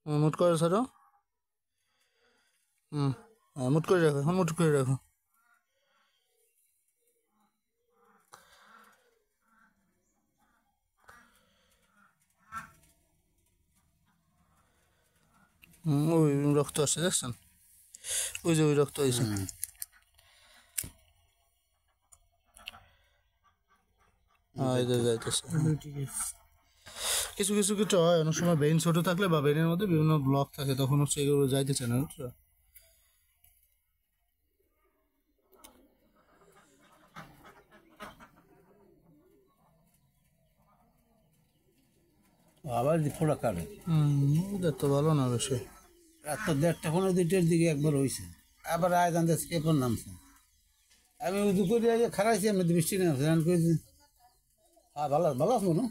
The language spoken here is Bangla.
মুট করে ছাড়ো। মুট করে রাখো, এখন মুট করে রাখো। ওই রক্ত আসছে দেখছেন, ওই যে ওই রক্ত হয়েছে। যাইতেছে। কিছু কিছু কিছু হয় অনেক সময় ব্রেন ছোট থাকলে বা ব্রেনের মধ্যে বিভিন্ন ব্লক থাকে, তখন হচ্ছে এগুলো যাইতেছে না, বুঝছো? আবার ফোড়া কাটে। ওদের তো ভালো না বেশি। রাত তো 1:30-2টার দিকে একবার হয়েছে, আবার আয় জানতে কেপন নামছে। আমি উদু করে খারাইছি, আমি বৃষ্টি নামছে। হ্যাঁ ভালো ভালো আছো না?